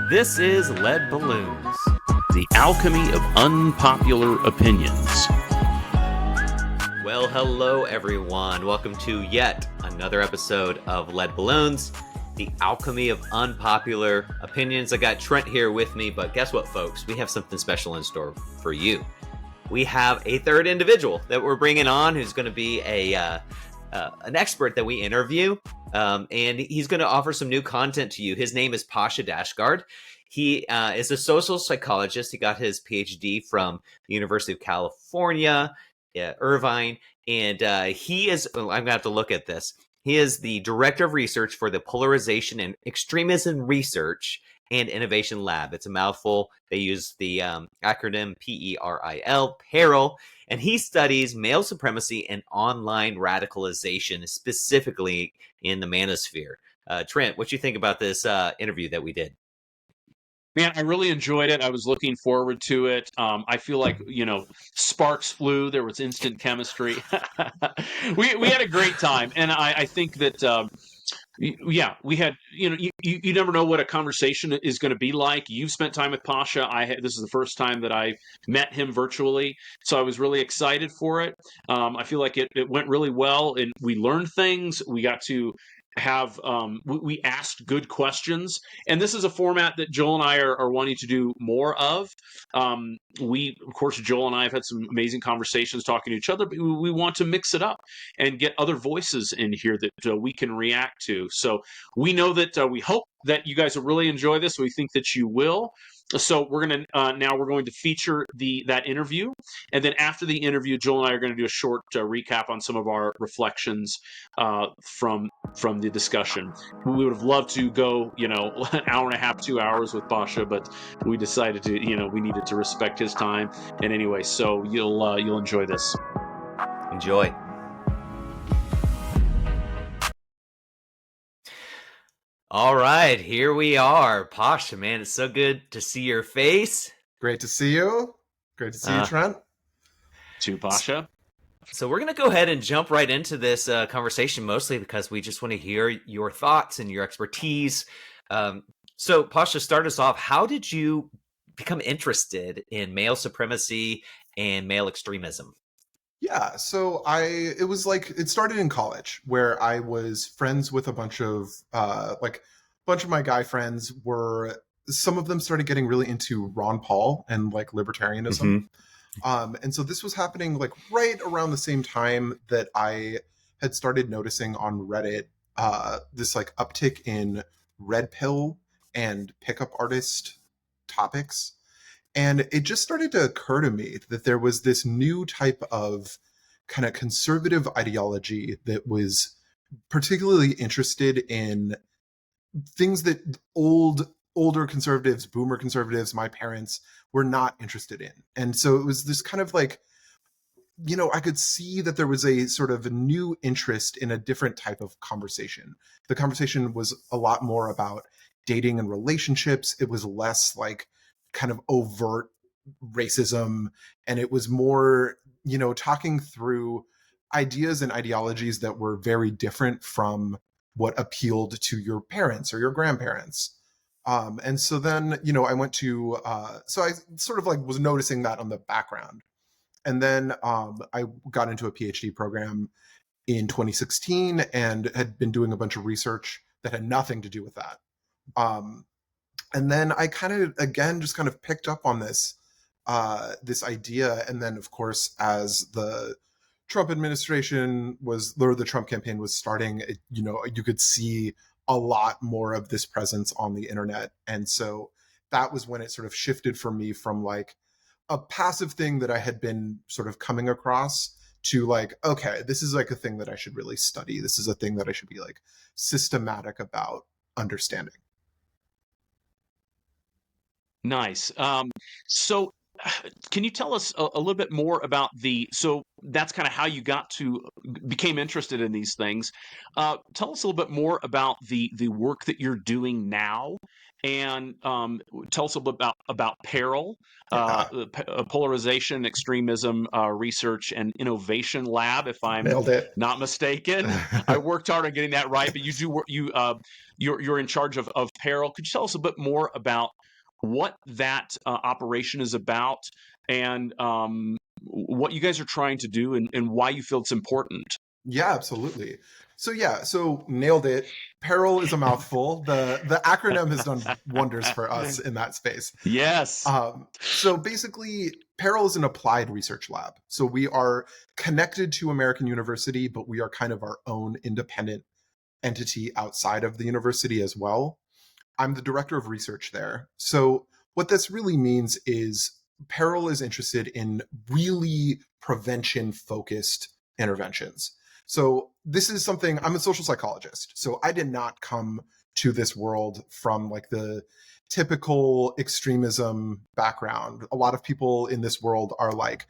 This is Lead Balloons, the alchemy of unpopular opinions. Well, hello everyone. Welcome to yet another episode of Lead Balloons, the alchemy of unpopular opinions. I got Trent here with me, but guess what, folks? We have something special in store for you. We have a third individual that we're bringing on who's going to be an expert that we interview, and he's going to offer some new content to you. His name is Pasha Dashtgard. He is a social psychologist. He got his Ph.D. from the University of California, Irvine, and he is, I'm going to have to look at this. He is the director of research for the Polarization and Extremism Research and Innovation Lab. It's a mouthful. They use the acronym PERIL, PERIL, and he studies male supremacy and online radicalization, specifically in the Manosphere. Trent, what do you think about this interview that we did? Man, I really enjoyed it. I was looking forward to it. I feel like, sparks flew. There was instant chemistry. we had a great time. And I think that, we had, you never know what a conversation is going to be like. You've spent time with Pasha. This is the first time that I met him virtually. So I was really excited for it. I feel like it went really well, and we learned things. We got to have we asked good questions, and this is a format that Joel and I are wanting to do more of. Of course, Joel and I have had some amazing conversations talking to each other, but we want to mix it up and get other voices in here that we can react to. So we know that we hope that you guys will really enjoy this. We think that you will. So we're going to feature that interview, and then after the interview, Joel and I are going to do a short recap on some of our reflections from the discussion. We would have loved to go, an hour and a half, 2 hours with Pasha, but we decided to, we needed to respect his time. And anyway, so you'll enjoy this. Enjoy. All right, here we are. Pasha, man, it's so good to see your face. Great to see you. Great to see you, Trent. To Pasha. So we're going to go ahead and jump right into this conversation, mostly because we just want to hear your thoughts and your expertise. So Pasha, start us off. How did you become interested in male supremacy and male extremism? Yeah, so it started in college, where I was friends with a bunch of my guy friends. Some of them started getting really into Ron Paul and libertarianism. Mm-hmm. And so this was happening right around the same time that I had started noticing on Reddit this uptick in red pill and pickup artist topics. And it just started to occur to me that there was this new type of kind of conservative ideology that was particularly interested in things that older conservatives, boomer conservatives, my parents were not interested in. And so it was this kind of I could see that there was a sort of a new interest in a different type of conversation. The conversation was a lot more about dating and relationships. It was less kind of overt racism, and it was more talking through ideas and ideologies that were very different from what appealed to your parents or your grandparents. And so then I went to so I sort of was noticing that on the background, and then I got into a PhD program in 2016 and had been doing a bunch of research that had nothing to do with that. And then I just kind of picked up on this idea. And then, of course, as the Trump administration the Trump campaign was starting, you could see a lot more of this presence on the internet. And so that was when it sort of shifted for me from a passive thing that I had been sort of coming across to okay, this is a thing that I should really study. This is a thing that I should be systematic about understanding. Nice. So can you tell us a little bit more about so that's kind of how you became interested in these things. Tell us a little bit more about the work that you're doing now, and tell us a little bit about PERIL, Yeah, Polarization, Extremism Research and Innovation Lab, if I'm nailed it. not mistaken. I worked hard on getting that right, but you're in charge of PERIL. Could you tell us a bit more about what that operation is about, and what you guys are trying to do, and why you feel it's important? Yeah, absolutely. So nailed it. PERIL is a mouthful. The acronym has done wonders for us in that space. Yes. So basically, PERIL is an applied research lab. So we are connected to American University, but we are kind of our own independent entity outside of the university as well. I'm the director of research there. So what this really means is PERIL is interested in really prevention focused interventions. So this is something, I'm a social psychologist. So I did not come to this world from like the typical extremism background. A lot of people in this world are like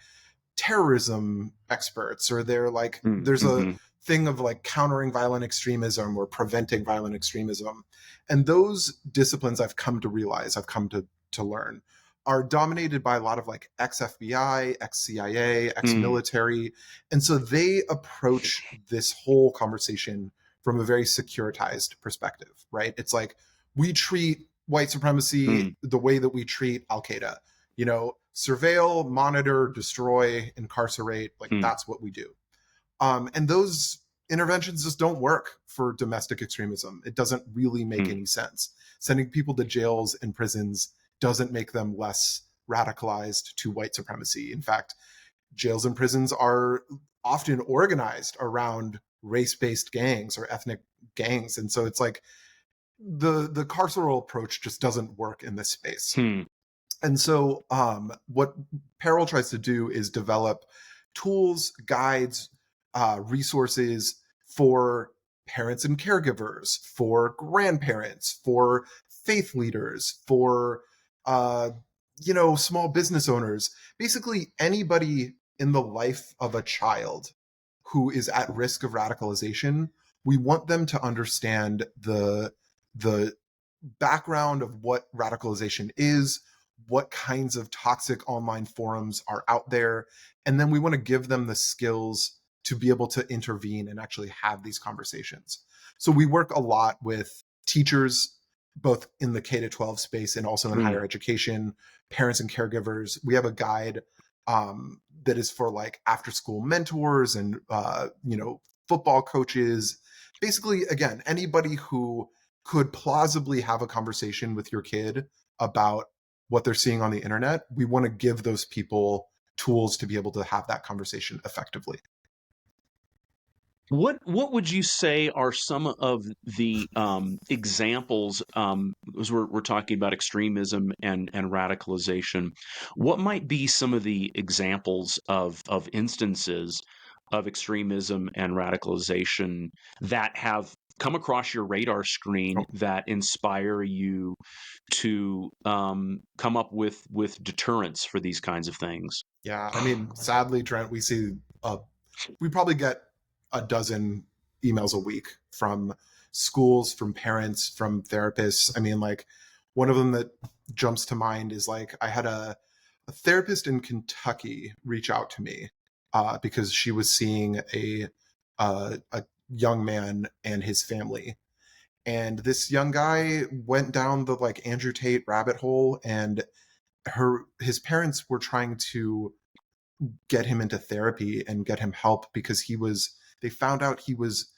terrorism experts, or they're like, there's a thing of like countering violent extremism or preventing violent extremism. And those disciplines I've come to realize, I've come to learn, are dominated by a lot of like ex-FBI, ex-CIA, ex-military. And so they approach this whole conversation from a very securitized perspective, right? It's like, we treat white supremacy the way that we treat Al-Qaeda, you know, surveil, monitor, destroy, incarcerate, like that's what we do. And those interventions just don't work for domestic extremism. It doesn't really make any sense. Sending people to jails and prisons doesn't make them less radicalized to white supremacy. In fact, jails and prisons are often organized around race-based gangs or ethnic gangs. And so it's like the carceral approach just doesn't work in this space. And so what PERIL tries to do is develop tools, guides, resources for parents and caregivers, for grandparents, for faith leaders, for small business owners, basically anybody in the life of a child who is at risk of radicalization. We want them to understand the background of what radicalization is, what kinds of toxic online forums are out there, and then we want to give them the skills to be able to intervene and actually have these conversations. So we work a lot with teachers, both in the K-12 space and also in higher education, parents and caregivers. We have a guide that is for like after school mentors and football coaches. Basically, again, anybody who could plausibly have a conversation with your kid about what they're seeing on the internet. We want to give those people tools to be able to have that conversation effectively. What would you say are some of the examples, as we're talking about extremism and radicalization? What might be some of the examples of instances of extremism and radicalization that have come across your radar screen that inspire you to come up with deterrents for these kinds of things? Yeah, I mean, sadly, Trent, we probably get a dozen emails a week from schools, from parents, from therapists. I mean, like one of them that jumps to mind is like I had a therapist in Kentucky reach out to me because she was seeing a young man and his family. And this young guy went down the like Andrew Tate rabbit hole, and his parents were trying to get him into therapy and get him help because they found out he was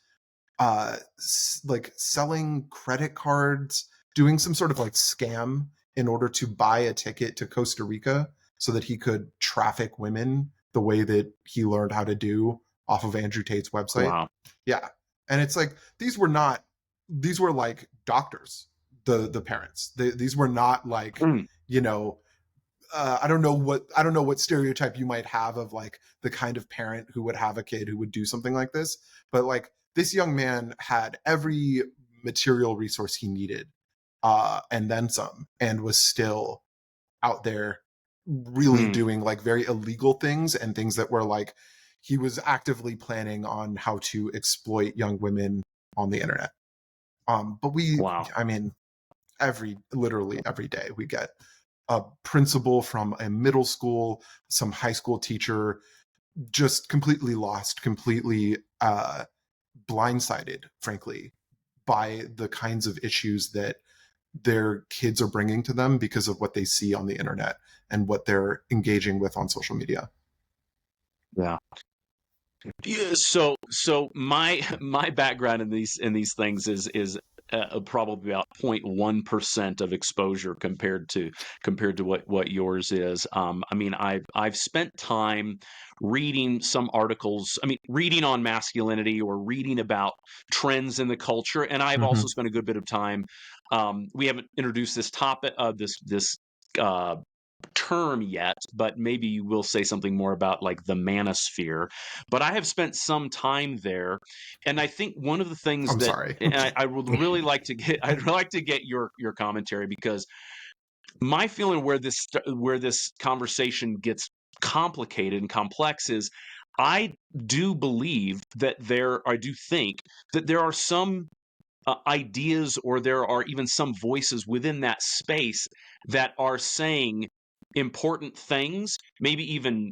like selling credit cards, doing some sort of like scam in order to buy a ticket to Costa Rica so that he could traffic women the way that he learned how to do off of Andrew Tate's website. Wow. Yeah. And it's like these were like doctors, the parents. These were not like, I don't know what stereotype you might have of like the kind of parent who would have a kid who would do something like this, but like this young man had every material resource he needed, and then some, and was still out there really doing like very illegal things and things that were like he was actively planning on how to exploit young women on the internet. But Wow. I mean, literally every day we get a principal from a middle school, some high school teacher, just completely lost, completely blindsided, frankly, by the kinds of issues that their kids are bringing to them because of what they see on the internet and what they're engaging with on social media. Yeah. Yeah, so my background in these things is probably about 0.1% of exposure compared to what yours is. I mean, I've spent time reading some articles. I mean, reading on masculinity or reading about trends in the culture, and I've also spent a good bit of time. We haven't introduced this topic of this uh, term yet, but maybe we'll say something more about like the manosphere. But I have spent some time there, and I think one of the things I'm that sorry. and I would really like to get I'd like to get your commentary, because my feeling where this conversation gets complicated and complex is I do believe that I do think that there are some ideas, or there are even some voices within that space that are saying important things, maybe even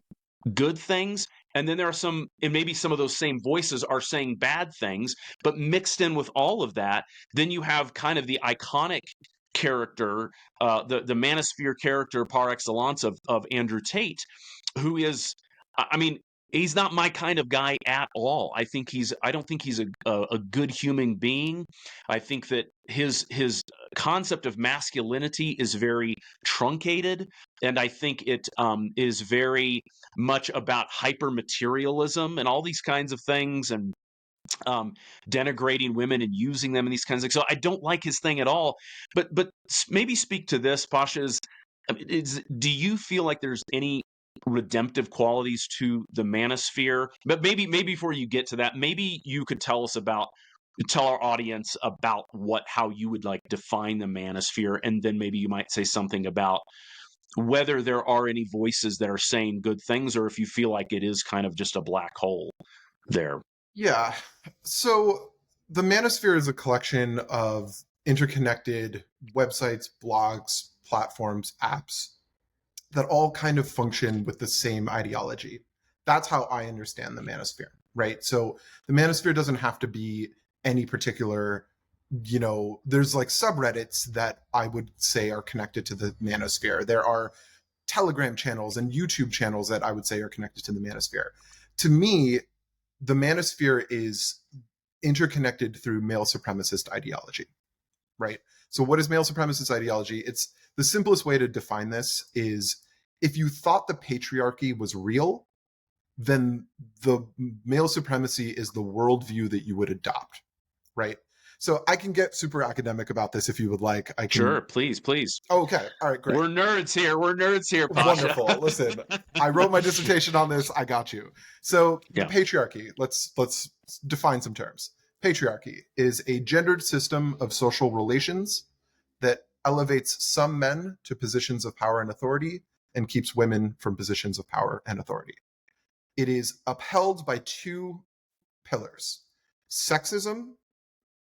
good things. And then there are some, and maybe some of those same voices are saying bad things, but mixed in with all of that, then you have kind of the iconic character, the Manosphere character par excellence of Andrew Tate, who is, I mean, he's not my kind of guy at all. I don't think he's a good human being. I think that his concept of masculinity is very truncated, and I think it is very much about hyper materialism and all these kinds of things, and denigrating women and using them in these kinds of things. So I don't like his thing at all. But maybe speak to this, Pasha. Do you feel like there's any redemptive qualities to the manosphere? But maybe before you get to that, maybe you could tell our audience about how you would like define the manosphere, and then maybe you might say something about whether there are any voices that are saying good things, or if you feel like it is kind of just a black hole there. Yeah. So the Manosphere is a collection of interconnected websites, blogs, platforms, apps that all kind of function with the same ideology. That's how I understand the Manosphere, right? So the Manosphere doesn't have to be any particular, there's like subreddits that I would say are connected to the Manosphere. There are Telegram channels and YouTube channels that I would say are connected to the Manosphere. To me, the Manosphere is interconnected through male supremacist ideology, right? So what is male supremacist ideology? It's the simplest way to define this is if you thought the patriarchy was real, then the male supremacy is the worldview that you would adopt, right? So I can get super academic about this if you would like. I can. Sure, please. Oh, okay. All right, great. We're nerds here, Pasha. Wonderful. Listen, I wrote my dissertation on this. I got you. So the patriarchy, let's define some terms. Patriarchy is a gendered system of social relations that elevates some men to positions of power and authority and keeps women from positions of power and authority. It is upheld by two pillars: sexism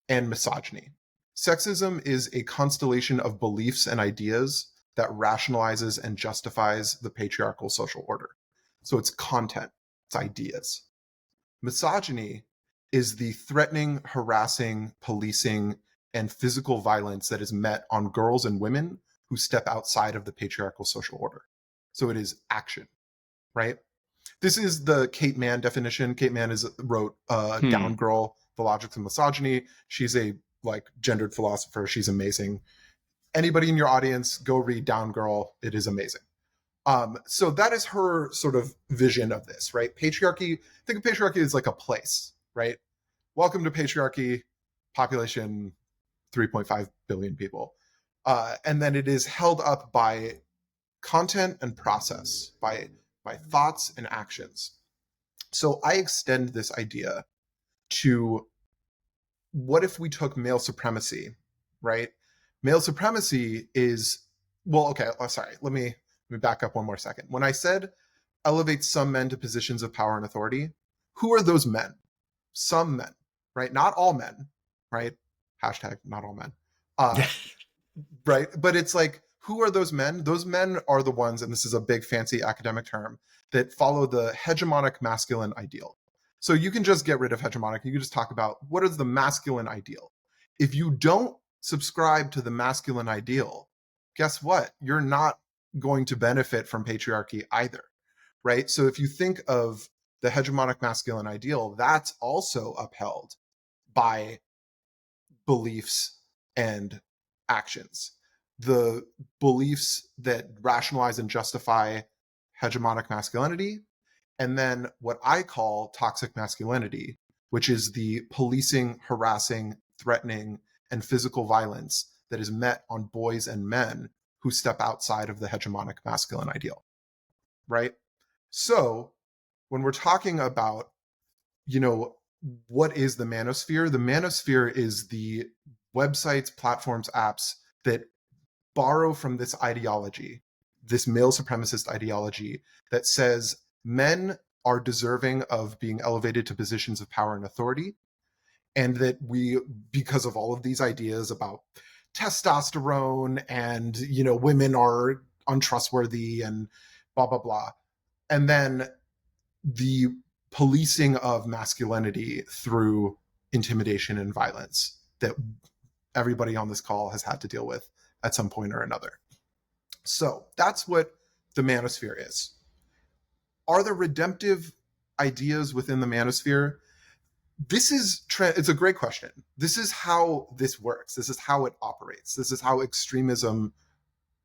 and misogyny. Sexism is a constellation of beliefs and ideas that rationalizes and justifies the patriarchal social order. So it's content, it's ideas. Misogyny is the threatening, harassing, policing, and physical violence that is met on girls and women who step outside of the patriarchal social order. So it is action, right? This is the Kate Manne definition. Kate Manne wrote Down Girl, The Logics of Misogyny. She's a gendered philosopher. She's amazing. Anybody in your audience, go read Down Girl. It is amazing. So that is her sort of vision of this, right? Patriarchy, think of patriarchy as like a place, right? Welcome to patriarchy, population 3.5 billion people. And then it is held up by content and process, by thoughts and actions. So I extend this idea to what if we took male supremacy, right? Male supremacy is, well, okay, sorry, let me me back up one more second. When I said elevate some men to positions of power and authority, who are those men? Some men, right? Not all men, right? Hashtag not all men. Right? But it's like, who are those men? Those men are the ones, and this is a big fancy academic term, that follow the hegemonic masculine ideal. So you can just get rid of hegemonic. You can just talk about what is the masculine ideal. If you don't subscribe to the masculine ideal, guess what? You're not going to benefit from patriarchy either, right? So if you think of the hegemonic masculine ideal, that's also upheld by beliefs and actions. The beliefs that rationalize and justify hegemonic masculinity, and then what I call toxic masculinity, which is the policing, harassing, threatening, and physical violence that is met on boys and men who step outside of the hegemonic masculine ideal, right? So when we're talking about, what is the manosphere? The manosphere is the websites, platforms, apps that borrow from this ideology, this male supremacist ideology that says men are deserving of being elevated to positions of power and authority. And that we, because of all of these ideas about testosterone and, women are untrustworthy and blah, blah, blah. And then the policing of masculinity through intimidation and violence that everybody on this call has had to deal with at some point or another. So that's what the manosphere is. Are there redemptive ideas within the manosphere? It's a great question. This is how this works. This is how it operates. This is how extremism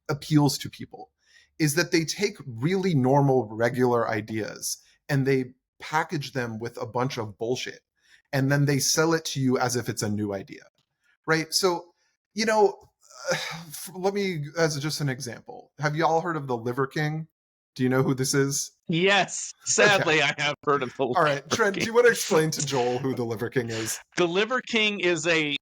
appeals to people, is that they take really normal, regular ideas and they package them with a bunch of bullshit. And then they sell it to you as if it's a new idea, right? So, let me, as just an example, have you all heard of the Liver King? Do you know who this is? Yes, sadly, okay. I have heard of the Liver All right, Trent, King. Do you want to explain to Joel who the Liver King is? The Liver King is a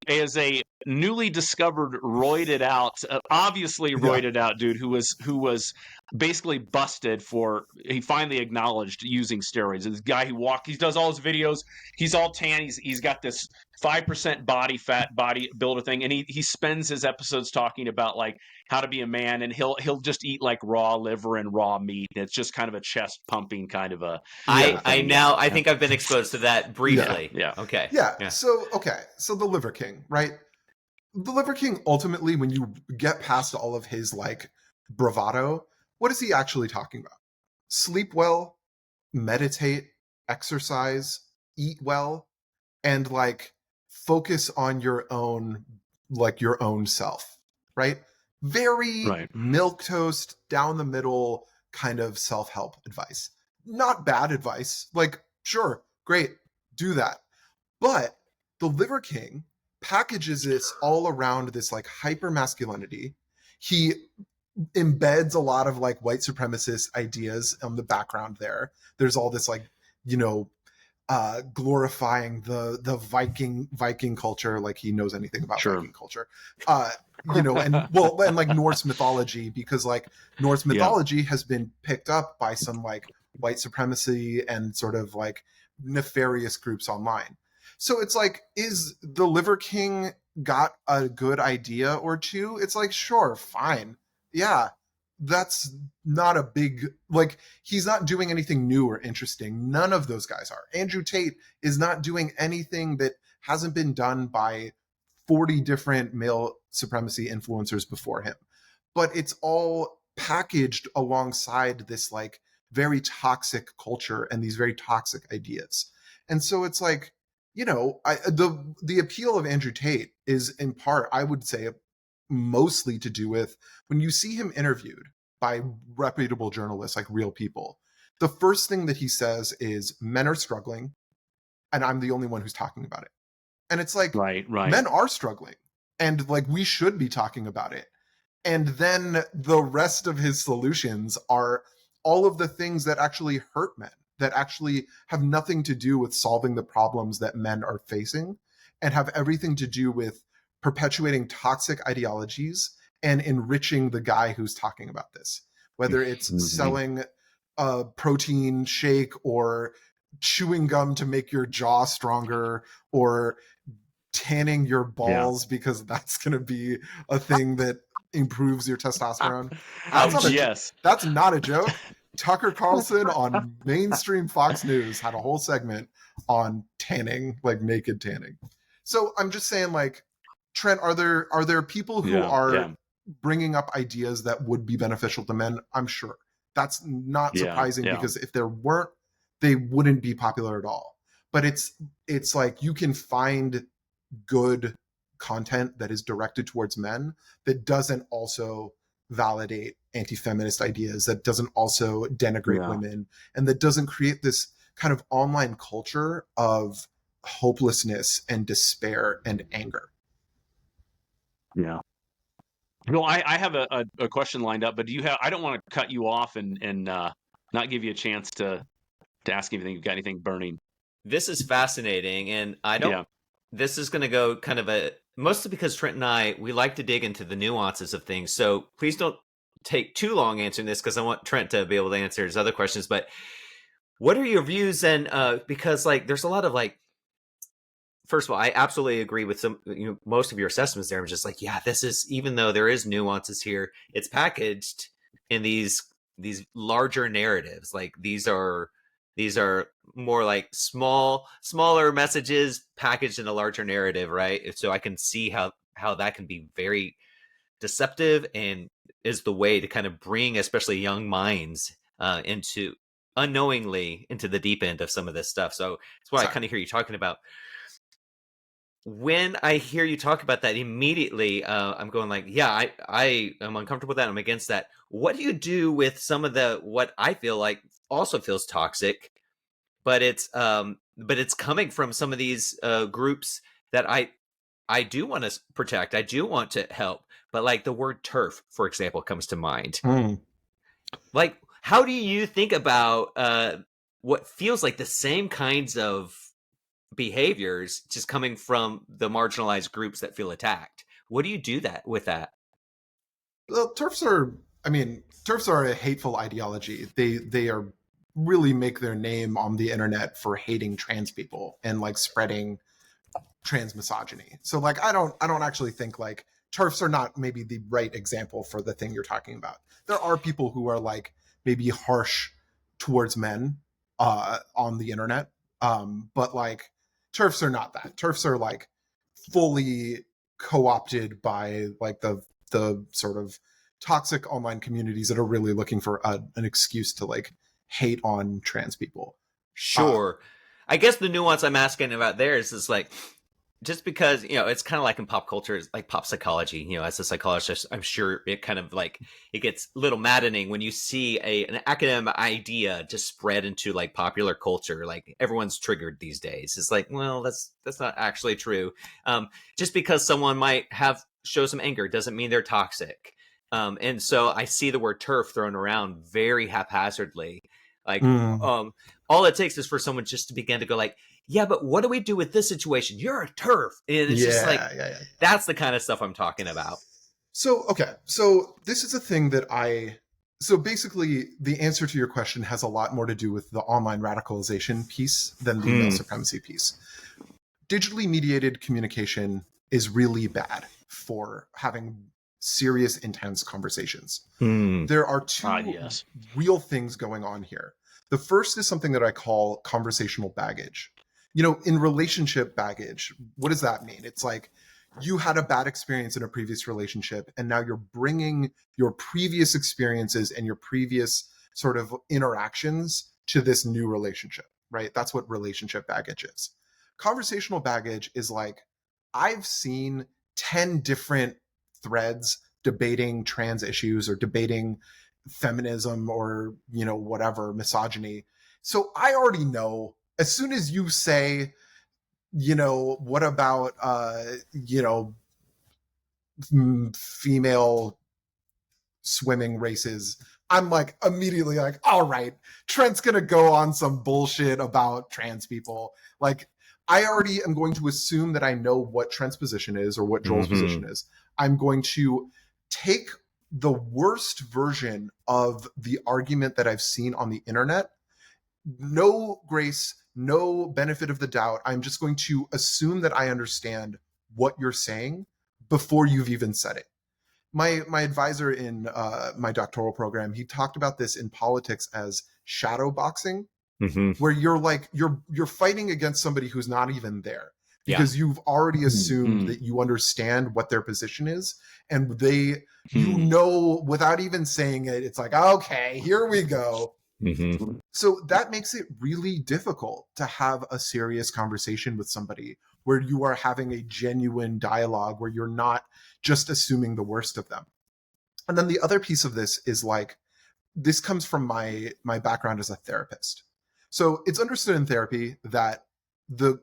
newly discovered, roided out, obviously roided out dude who was basically busted for. He finally acknowledged using steroids. This guy he does all his videos. He's all tan. He's got this 5% body fat bodybuilder thing, and he spends his episodes talking about like how to be a man, and he'll just eat like raw liver and raw meat. It's just kind of a chest pumping kind of a. I think I've been exposed to that briefly. Yeah. Okay. Yeah. So the Liver King, right? The Liver King, ultimately, when you get past all of his like bravado, what is he actually talking about? Sleep well, meditate, exercise, eat well, and like focus on your own self, right? Very milquetoast, down the middle kind of self-help advice. Not bad advice. Like, sure, great, do that. But the Liver King packages this all around this like hyper masculinity. He embeds a lot of like white supremacist ideas on the background there. There's all this like, glorifying the Viking culture, like he knows anything about Viking culture. And like Norse mythology, because like Norse mythology has been picked up by some like white supremacy and sort of like nefarious groups online. So it's like, is the Liver King got a good idea or two? It's like, sure, fine. Yeah, that's not a big, like, he's not doing anything new or interesting. None of those guys are. Andrew Tate is not doing anything that hasn't been done by 40 different male supremacy influencers before him. But it's all packaged alongside this like very toxic culture and these very toxic ideas. And so it's like, the appeal of Andrew Tate is in part, I would say, mostly to do with when you see him interviewed by reputable journalists, like real people, the first thing that he says is men are struggling and I'm the only one who's talking about it. And it's like, right. Men are struggling and like we should be talking about it. And then the rest of his solutions are all of the things that actually hurt men, that actually have nothing to do with solving the problems that men are facing and have everything to do with perpetuating toxic ideologies and enriching the guy who's talking about this, whether it's selling a protein shake or chewing gum to make your jaw stronger or tanning your balls because that's going to be a thing that improves your testosterone. That's not a joke. Tucker Carlson on mainstream Fox News had a whole segment on tanning, like naked tanning. So I'm just saying, like, Trent, are there people who are bringing up ideas that would be beneficial to men? I'm sure. That's not surprising because if there weren't, they wouldn't be popular at all. But it's like you can find good content that is directed towards men that doesn't also validate anti-feminist ideas, that doesn't also denigrate women, and that doesn't create this kind of online culture of hopelessness and despair and anger. Yeah. Well, I have a question lined up, but I don't want to cut you off and not give you a chance to ask anything. You've got anything burning? This is fascinating, and this is going to go kind of mostly because Trent and I, we like to dig into the nuances of things. So please don't take too long answering this because I want Trent to be able to answer his other questions. But what are your views? And because like there's a lot of like, first of all, I absolutely agree with most of your assessments there. I'm just like, yeah, this is, even though there is nuances here, it's packaged in these larger narratives. Like these are more like smaller messages packaged in a larger narrative, right? So I can see how that can be very deceptive and is the way to kind of bring especially young minds unknowingly into the deep end of some of this stuff. So that's what I kind of hear you talking about. When I hear you talk about that, immediately I'm going like, yeah, I am uncomfortable with that. I'm against that. What do you do with some of what I feel like also feels toxic, but it's coming from some of these groups that I do want to protect. I do want to help. But like the word TERF, for example, comes to mind. Like, how do you think about what feels like the same kinds of behaviors just coming from the marginalized groups that feel attacked? What do you do with that? Well, TERFs are a hateful ideology. They are really make their name on the internet for hating trans people and like spreading trans misogyny. So like I don't actually think like TERFs are not maybe the right example for the thing you're talking about. There are people who are like maybe harsh towards men on the internet, but like TERFs are not that. TERFs are like fully co-opted by like the sort of toxic online communities that are really looking for an excuse to like hate on trans people. Sure. I guess the nuance I'm asking about there is like, just because, it's kind of like in pop culture, like pop psychology, as a psychologist, I'm sure it kind of like, it gets a little maddening when you see an academic idea just spread into like popular culture. Like everyone's triggered these days. It's like, well, that's not actually true. Just because someone might show some anger doesn't mean they're toxic. And so I see the word TERF thrown around very haphazardly. Like, all it takes is for someone just to begin to go like, yeah, but what do we do with this situation? You're a TERF. And it's just like, that's the kind of stuff I'm talking about. So, okay. So this is a thing that so basically the answer to your question has a lot more to do with the online radicalization piece than the male supremacy piece. Digitally mediated communication is really bad for having serious, intense conversations. There are two real things going on here. The first is something that I call conversational baggage. In relationship baggage, what does that mean? It's like you had a bad experience in a previous relationship, and now you're bringing your previous experiences and your previous sort of interactions to this new relationship, right? That's what relationship baggage is. Conversational baggage is like, I've seen 10 different threads debating trans issues or debating feminism or, whatever, misogyny. So I already know, as soon as you say, what about, female swimming races, I'm like immediately like, all right, Trent's going to go on some bullshit about trans people. Like, I already am going to assume that I know what Trent's position is or what Joel's position is. I'm going to take the worst version of the argument that I've seen on the internet. No grace, no benefit of the doubt. I'm just going to assume that I understand what you're saying before you've even said it. My advisor in my doctoral program, he talked about this in politics as shadow boxing, where you're like you're fighting against somebody who's not even there, because you've already assumed that you understand what their position is, and they without even saying it, it's like, okay, here we go. So that makes it really difficult to have a serious conversation with somebody where you are having a genuine dialogue, where you're not just assuming the worst of them. And then the other piece of this is like, this comes from my background as a therapist. So it's understood in therapy that the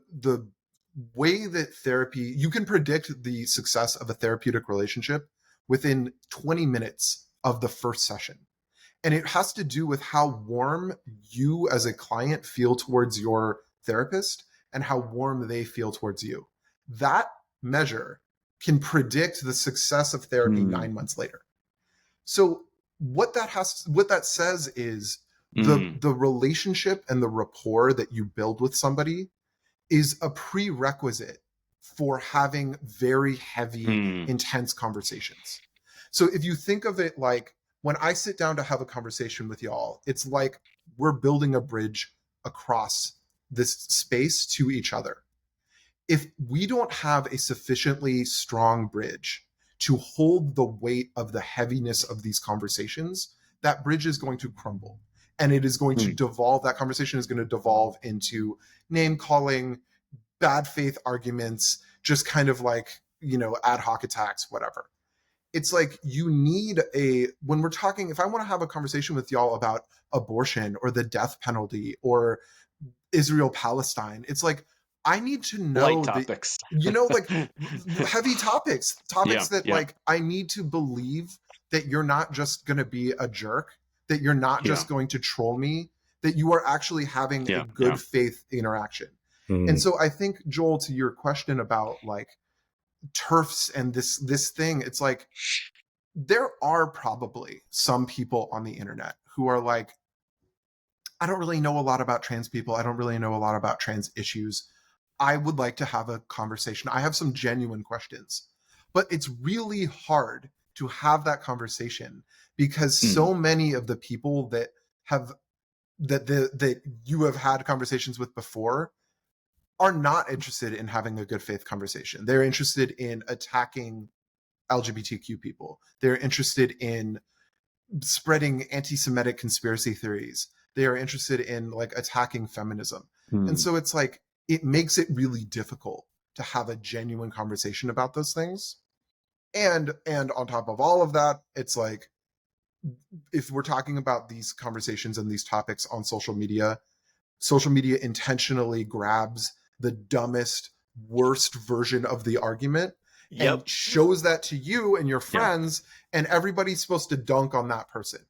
way that therapy, you can predict the success of a therapeutic relationship within 20 minutes of the first session. And it has to do with how warm you as a client feel towards your therapist and how warm they feel towards you. That measure can predict the success of therapy 9 months later. So what that says is the relationship and the rapport that you build with somebody is a prerequisite for having very heavy, intense conversations. So if you think of it like, when I sit down to have a conversation with y'all, it's like we're building a bridge across this space to each other. If we don't have a sufficiently strong bridge to hold the weight of the heaviness of these conversations, that bridge is going to crumble. And it is going to devolve, that conversation is going to devolve into name calling, bad faith arguments, just kind of like, ad hoc attacks, whatever. It's like you need when we're talking, if I want to have a conversation with y'all about abortion or the death penalty or Israel Palestine, it's like, I need to know light topics, like heavy topics that like, I need to believe that you're not just going to be a jerk, that you're not just going to troll me, that you are actually having a good faith interaction. And so I think, Joel, to your question about like turfs and this thing, it's like, there are probably some people on the internet who are like, I don't really know a lot about trans people. I don't really know a lot about trans issues. I would like to have a conversation. I have some genuine questions. But it's really hard to have that conversation because so many of the people that you have had conversations with before are not interested in having a good faith conversation. They're interested in attacking LGBTQ people. They're interested in spreading anti-Semitic conspiracy theories. They are interested in like attacking feminism. And so it's like, it makes it really difficult to have a genuine conversation about those things. And on top of all of that, it's like, if we're talking about these conversations and these topics on social media intentionally grabs the dumbest, worst version of the argument and shows that to you and your friends, and everybody's supposed to dunk on that person.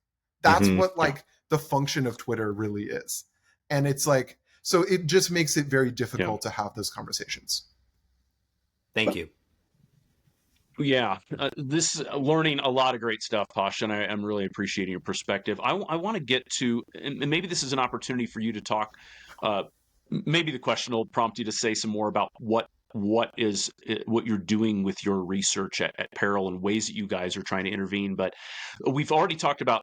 That's what like the function of Twitter really is. And it's like, so it just makes it very difficult to have those conversations. Thank you. Yeah, this learning a lot of great stuff, Pasha, and I'm really appreciating your perspective. I want to get to, and maybe this is an opportunity for you to talk. Maybe the question will prompt you to say some more about what you're doing with your research at PERIL and ways that you guys are trying to intervene. But we've already talked about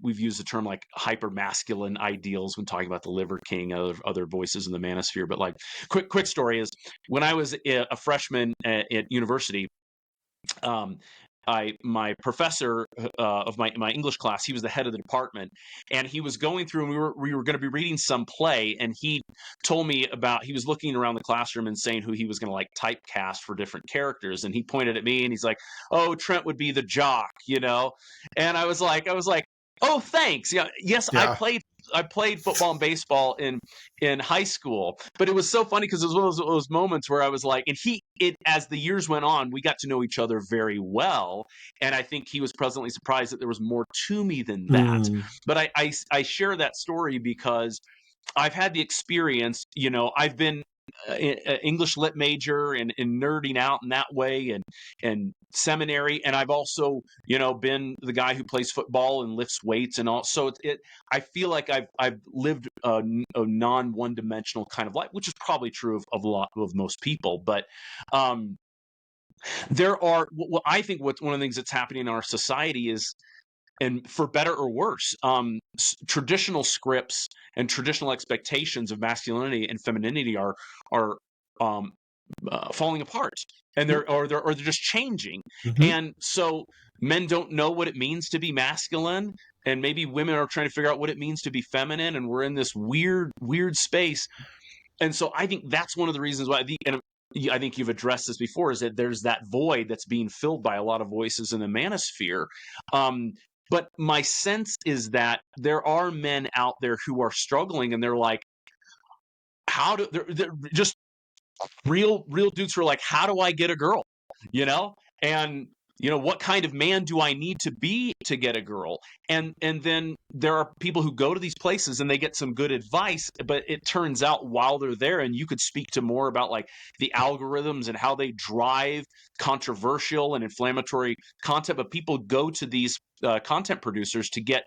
we've used the term like hyper masculine ideals when talking about the Liver King, other voices in the Manosphere. But like quick story is, when I was a freshman at university, my professor of my English class, he was the head of the department, and he was going through, and we were going to be reading some play, and he told me about, he was looking around the classroom and saying who he was going to like typecast for different characters, and he pointed at me and he's like, "Oh, Trent would be the jock," and I was like, "Oh, thanks." Yeah, yes, Yeah. I played football and baseball in high school, but it was so funny because it was one of those moments where I was like, and as the years went on, we got to know each other very well, and I think he was pleasantly surprised that there was more to me than that. But I share that story because I've had the experience. I've been English lit major and nerding out in that way, and seminary. And I've also, been the guy who plays football and lifts weights and all. So I feel like I've lived a non one dimensional kind of life, which is probably true of a lot of most people. But there are, well, I think one of the things that's happening in our society is, and for better or worse, traditional scripts and traditional expectations of masculinity and femininity are um, falling apart, and they're just changing. Mm-hmm. And so men don't know what it means to be masculine, and maybe women are trying to figure out what it means to be feminine, and we're in this weird space. And so I think that's one of the reasons why I think you've addressed this before, is that there's that void that's being filled by a lot of voices in the manosphere. But my sense is that there are men out there who are struggling, and they're like, they're just real dudes who are like, how do I get a girl? And what kind of man do I need to be to get a girl? And then there are people who go to these places and they get some good advice, but it turns out while they're there, and you could speak to more about like the algorithms and how they drive controversial and inflammatory content, but people go to these content producers to get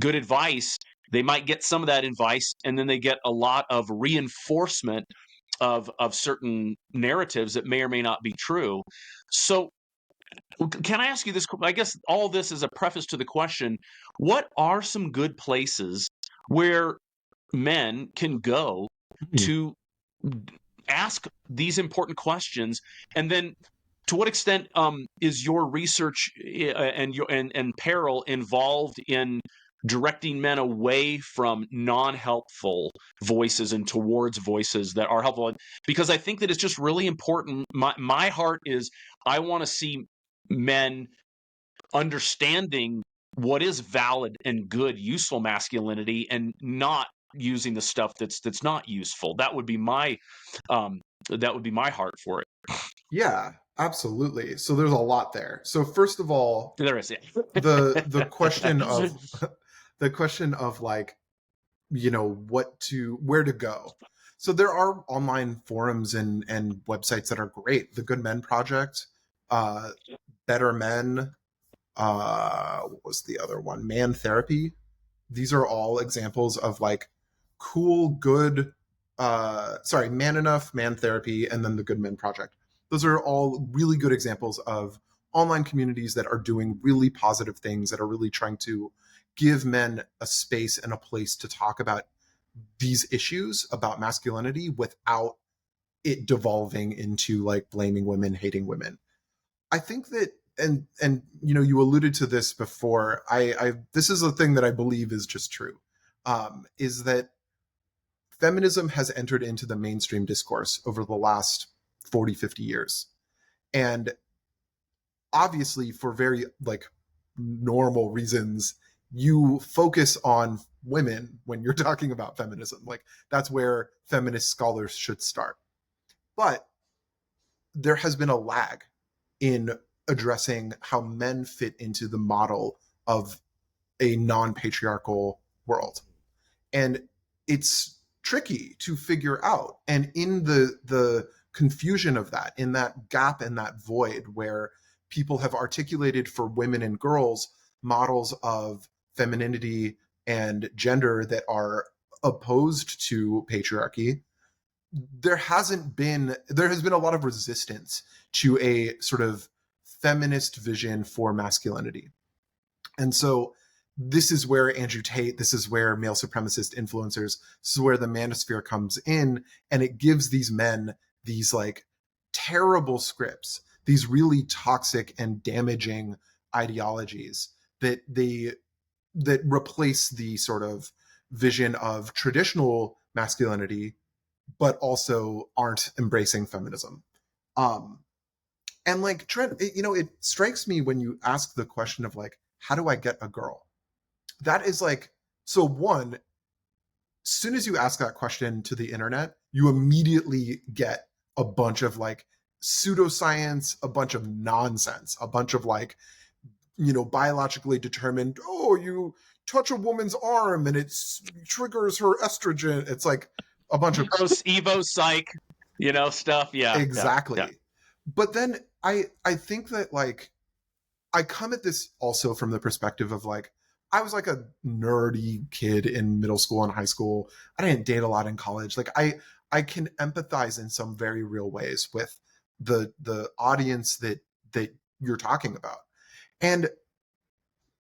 good advice. They might get some of that advice, and then they get a lot of reinforcement of certain narratives that may or may not be true. So can I ask you this? I guess all this is a preface to the question, what are some good places where men can go to ask these important questions? And then to what extent is your research and PERIL involved in directing men away from non-helpful voices and towards voices that are helpful? Because I think that it's just really important. My heart is, I want to see men understanding what is valid and good, useful masculinity, and not using the stuff that's not useful. That would be my heart for it. Yeah, absolutely. So there's a lot there. So first of all, there is, yeah. the question of like, where to go. So there are online forums and websites that are great. The Good Men Project, Better Men, what was the other one? Man Therapy. These are all examples of like cool, good, Man Enough, Man Therapy, and then the Good Men Project. Those are all really good examples of online communities that are doing really positive things, that are really trying to give men a space and a place to talk about these issues about masculinity without it devolving into like blaming women, hating women. I think that, and you alluded to this before, I this is a thing that I believe is just true, is that feminism has entered into the mainstream discourse over the last 40, 50 years. And obviously for very like normal reasons, you focus on women when you're talking about feminism. Like that's where feminist scholars should start. But there has been a lag in addressing how men fit into the model of a non-patriarchal world. And it's tricky to figure out. And in the confusion of that, in that gap and that void where people have articulated for women and girls models of femininity and gender that are opposed to patriarchy, there has been a lot of resistance to a sort of feminist vision for masculinity. And so this is where Andrew Tate, this is where male supremacist influencers, this is where the manosphere comes in, and it gives these men these like terrible scripts, these really toxic and damaging ideologies that replace the sort of vision of traditional masculinity, but also aren't embracing feminism. And like Trent, it strikes me when you ask the question of like, how do I get a girl? That is like, so one, as soon as you ask that question to the internet, you immediately get a bunch of like pseudoscience, a bunch of nonsense, a bunch of like, biologically determined, oh, you touch a woman's arm and it triggers her estrogen. It's like a bunch of Evo psych. stuff. Yeah. Yeah. Yeah. Exactly. But then I think that like I come at this also from the perspective of like I was like a nerdy kid in middle school and high school. I didn't date a lot in college. Like I can empathize in some very real ways with the audience that you're talking about. And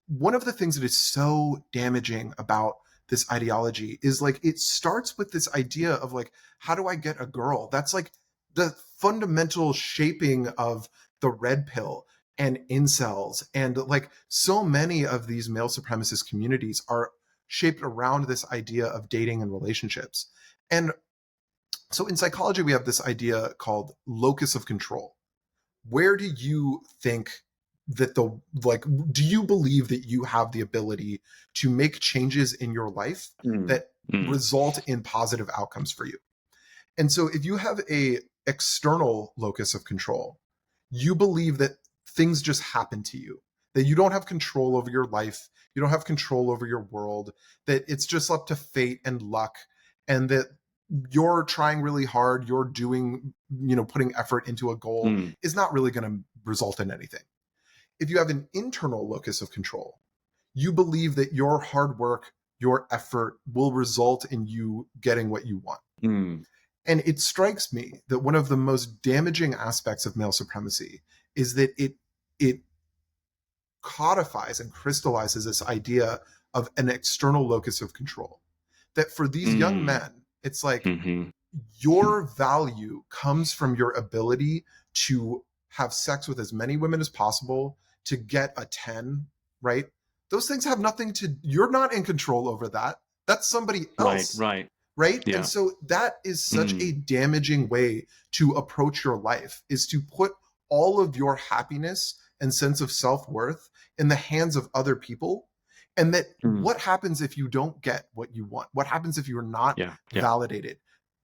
one of the things that is so damaging about this ideology is like it starts with this idea of like how do I get a girl? That's like the fundamental shaping of the red pill and incels, and like so many of these male supremacist communities are shaped around this idea of dating and relationships. And so in psychology we have this idea called locus of control. Where do you think that the like do you believe that you have the ability to make changes in your life that result in positive outcomes for you? And so if you have a external locus of control, you believe that things just happen to you, that you don't have control over your life, you don't have control over your world, that it's just up to fate and luck, and that you're trying really hard, you're doing, putting effort into a goal is not really going to result in anything. If you have an internal locus of control, you believe that your hard work, your effort will result in you getting what you want. And it strikes me that one of the most damaging aspects of male supremacy is that it codifies and crystallizes this idea of an external locus of control. That for these young men, it's like your value comes from your ability to have sex with as many women as possible, to get a 10, right? Those things have nothing to, you're not in control over that. That's somebody else. Right. Yeah. And so that is such a damaging way to approach your life, is to put all of your happiness and sense of self-worth in the hands of other people. And that what happens if you don't get what you want? What happens if you're not validated?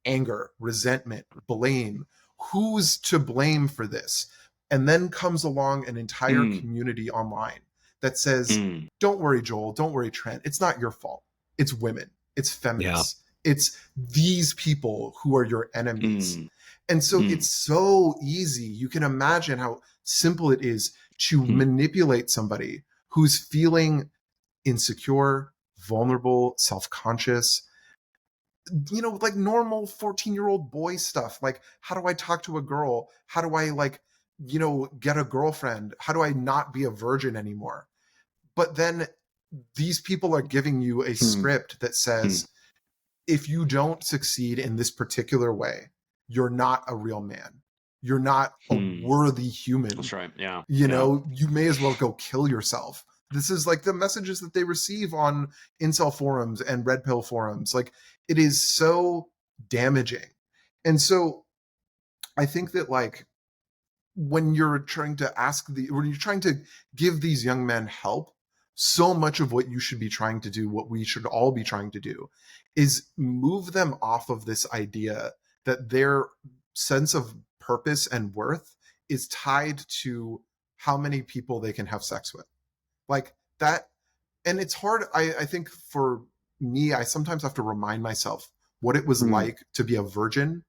Anger, resentment, blame. Who's to blame for this? And then comes along an entire community online that says, don't worry, Joel, don't worry, Trent. It's not your fault. It's women. It's feminists. Yeah. It's these people who are your enemies. And so it's so easy. You can imagine how simple it is to manipulate somebody who's feeling insecure, vulnerable, self-conscious, like normal 14-year-old boy stuff. Like, how do I talk to a girl? How do I get a girlfriend? How do I not be a virgin anymore? But then these people are giving you a script that says, if you don't succeed in this particular way, you're not a real man. You're not a worthy human. That's right. Yeah. You may as well go kill yourself. This is like the messages that they receive on incel forums and red pill forums. Like, it is so damaging. And so I think that like when you're trying to give these young men help, so much of what you should be trying to do, what we should all be trying to do, is move them off of this idea that their sense of purpose and worth is tied to how many people they can have sex with. Like that. And it's hard. I think for me, I sometimes have to remind myself what it was like to be a virgin.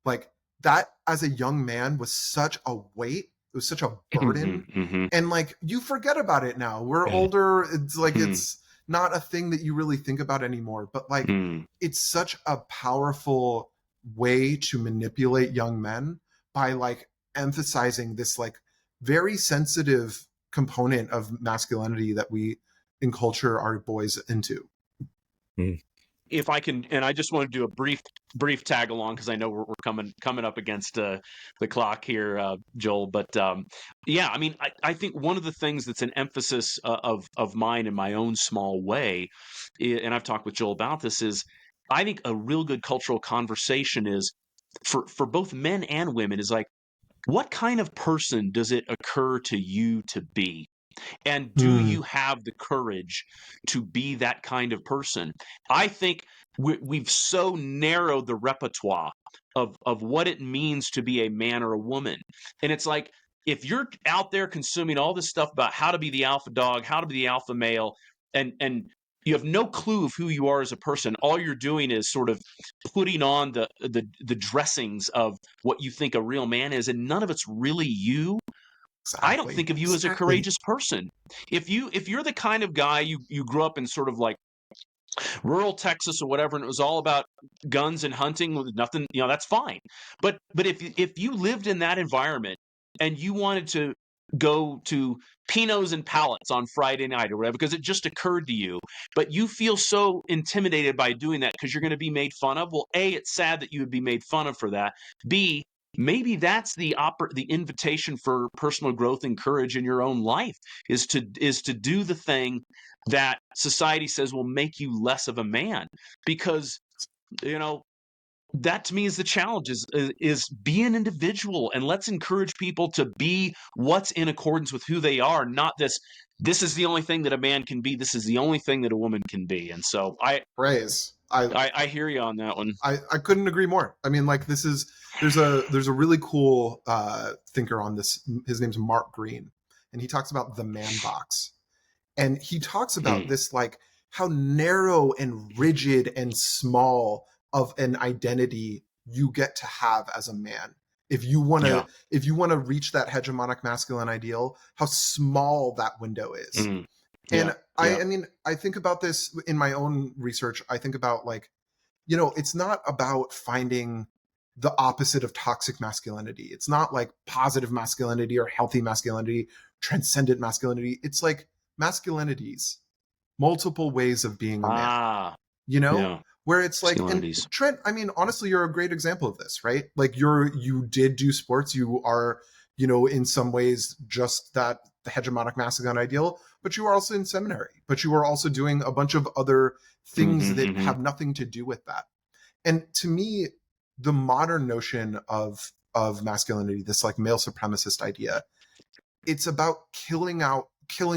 Like that as a young man was such a weight. It was such a burden. And like, you forget about it now. We're older. It's like, it's not a thing that you really think about anymore. But like, it's such a powerful way to manipulate young men by like emphasizing this like very sensitive component of masculinity that we in culture our boys into. If I can, and I just want to do a brief tag along, because I know we're coming up against the clock here, Joel. But yeah, I mean, I think one of the things that's an emphasis of mine in my own small way, and I've talked with Joel about this, is I think a real good cultural conversation is for both men and women is like, what kind of person does it occur to you to be? And do you have the courage to be that kind of person? I think we've so narrowed the repertoire of what it means to be a man or a woman. And it's like, if you're out there consuming all this stuff about how to be the alpha dog, how to be the alpha male, and you have no clue of who you are as a person. All you're doing is sort of putting on the dressings of what you think a real man is, and none of it's really you. I don't think of you as a courageous person. If you're the kind of guy you grew up in sort of like rural Texas or whatever, and it was all about guns and hunting with nothing, that's fine. But if you lived in that environment and you wanted to go to Pinos and Palettes on Friday night or whatever, because it just occurred to you, but you feel so intimidated by doing that because you're going to be made fun of. Well, A, it's sad that you would be made fun of for that. B, maybe that's the invitation for personal growth and courage in your own life is to do the thing that society says will make you less of a man, because that to me is the challenge, is be an individual, and let's encourage people to be what's in accordance with who they are, not this is the only thing that a man can be, this is the only thing that a woman can be. And so I hear you on that one. I couldn't agree more. I mean, like, there's a really cool thinker on this. His name's Mark Green, and he talks about the man box. And he talks about this, like, how narrow and rigid and small of an identity you get to have as a man. If you want to reach that hegemonic masculine ideal, how small that window is. And I mean, I think about this in my own research. I think about, like, it's not about finding the opposite of toxic masculinity. It's not like positive masculinity or healthy masculinity, transcendent masculinity. It's like masculinities, multiple ways of being a man, where it's like, and Trent, I mean, honestly, you're a great example of this, right? Like, you did do sports. You are, in some ways just the hegemonic masculine ideal, but you are also in seminary, but you are also doing a bunch of other things that have nothing to do with that. And to me, the modern notion of masculinity, this like male supremacist idea, it's about killing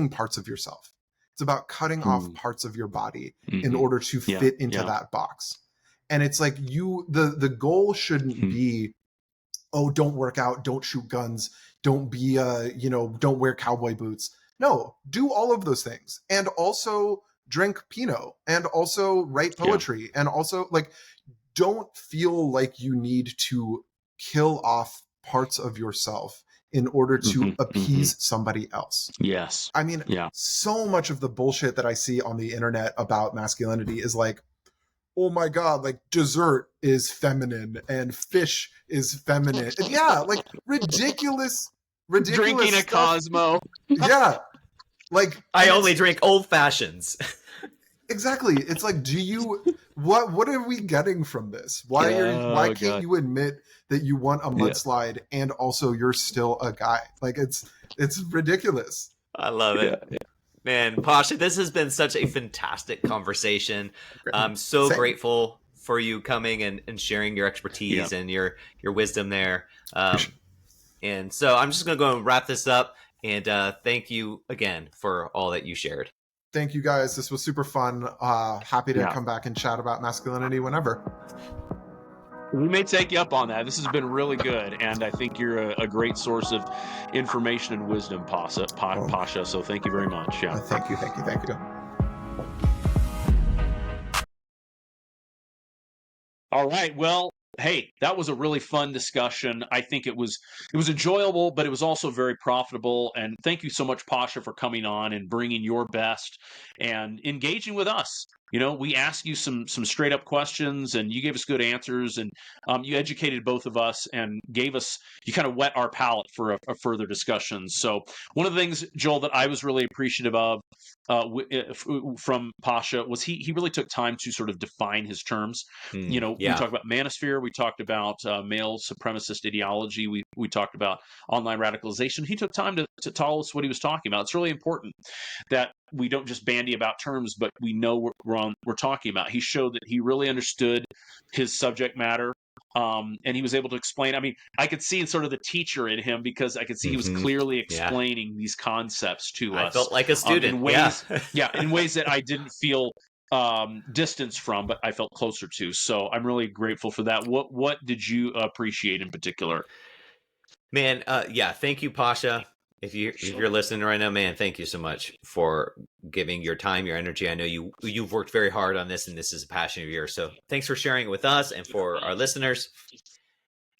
parts of yourself. It's about cutting off parts of your body in order to fit into that box. And it's like the goal shouldn't be, oh, don't work out, don't shoot guns, don't be don't wear cowboy boots. No, do all of those things. And also drink Pinot, and also write poetry, and also, like, don't feel like you need to kill off parts of yourself in order to appease somebody else. Yes. I mean, so much of the bullshit that I see on the internet about masculinity is like, oh my God, like, dessert is feminine and fish is feminine. And like, ridiculous drinking stuff. A Cosmo. Yeah. Like, I only drink old fashions. Exactly. It's like, what are we getting from this? Why can't you admit that you want a mudslide and also you're still a guy? Like, it's ridiculous. I love it. Yeah. Man, Pasha, this has been such a fantastic conversation. I'm so grateful for you coming and sharing your expertise and your wisdom there. And so I'm just going to go and wrap this up. And thank you again for all that you shared. Thank you, guys. This was super fun. Happy to come back and chat about masculinity whenever. We may take you up on that. This has been really good, and I think you're a great source of information and wisdom, Pasha. So thank you very much. Yeah. Thank you. All right. Well, hey, that was a really fun discussion. I think it was enjoyable, but it was also very profitable. And thank you so much, Pasha, for coming on and bringing your best and engaging with us. We asked you some straight up questions, and you gave us good answers, and you educated both of us and you kind of whet our palate for a further discussion. So one of the things, Joel, that I was really appreciative of from Pasha was he really took time to sort of define his terms. We talked about manosphere, we talked about male supremacist ideology, we talked about online radicalization. He took time to tell us what he was talking about. It's really important that we don't just bandy about terms, but we know what we're talking about. He showed that he really understood his subject matter. And he was able to explain. I mean, I could see sort of the teacher in him, because I could see he was clearly explaining these concepts to us. I felt like a student. In ways, in ways that I didn't feel distance from, but I felt closer to. So I'm really grateful for that. What did you appreciate in particular? Man, thank you, Pasha. if you're listening right now, man, thank you so much for giving your time, your energy. I know you've worked very hard on this, and this is a passion of yours. So thanks for sharing it with us and for our listeners.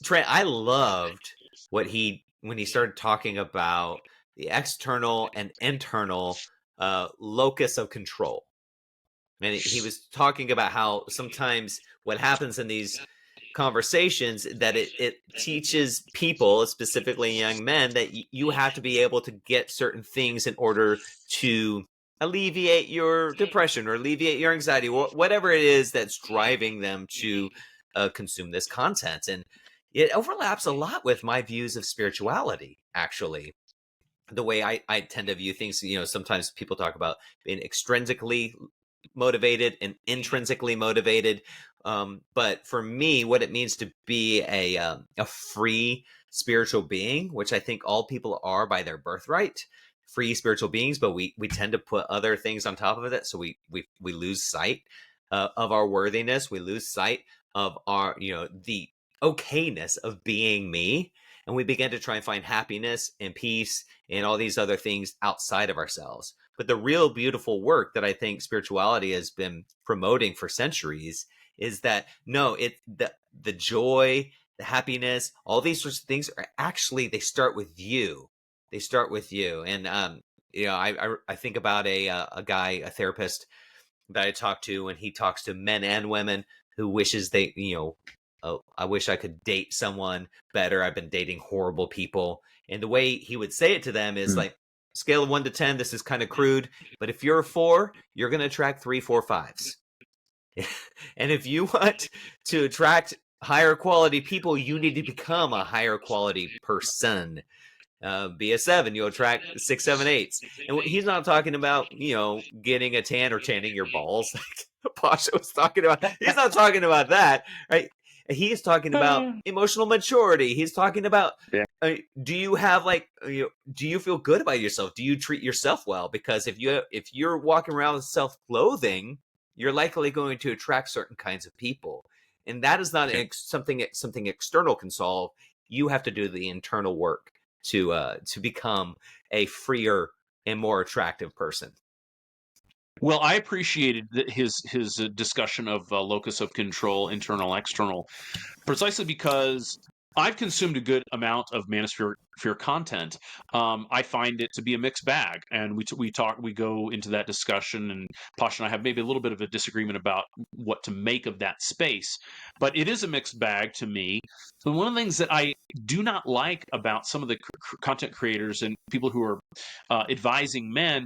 Trent, I loved when he started talking about the external and internal locus of control. And he was talking about how sometimes what happens in these conversations that it teaches people, specifically young men, that you have to be able to get certain things in order to alleviate your depression or alleviate your anxiety, or whatever it is that's driving them to consume this content. And it overlaps a lot with my views of spirituality, actually. The way I tend to view things, sometimes people talk about being extrinsically motivated and intrinsically motivated. But for me, what it means to be a free spiritual being, which I think all people are by their birthright, free spiritual beings, but we tend to put other things on top of it. So we lose sight of our worthiness. We lose sight of our, the okayness of being me. And we begin to try and find happiness and peace and all these other things outside of ourselves. But the real beautiful work that I think spirituality has been promoting for centuries is that the joy, the happiness, all these sorts of things are actually, they start with you. They start with you. And I think about a guy, a therapist that I talk to, when he talks to men and women who wishes they, oh, I wish I could date someone better. I've been dating horrible people. And the way he would say it to them is like, scale of 1 to 10, this is kind of crude, but if you're a 4, you're going to attract 3, 4, 5s. And if you want to attract higher quality people, you need to become a higher quality person. Be a 7, you'll attract 6, 7, 8s. And he's not talking about, getting a tan or tanning your balls like Pasha was talking about. He's not talking about that, right? He's talking about emotional maturity. He's talking about, do you have do you feel good about yourself? Do you treat yourself well? Because if you're walking around with self-loathing, you're likely going to attract certain kinds of people. And that is not something external can solve. You have to do the internal work to become a freer and more attractive person. Well, I appreciated his discussion of locus of control, internal, external, precisely because I've consumed a good amount of Manosphere content. I find it to be a mixed bag, and we go into that discussion, and Pasha and I have maybe a little bit of a disagreement about what to make of that space, but it is a mixed bag to me. But one of the things that I do not like about some of the content creators and people who are advising men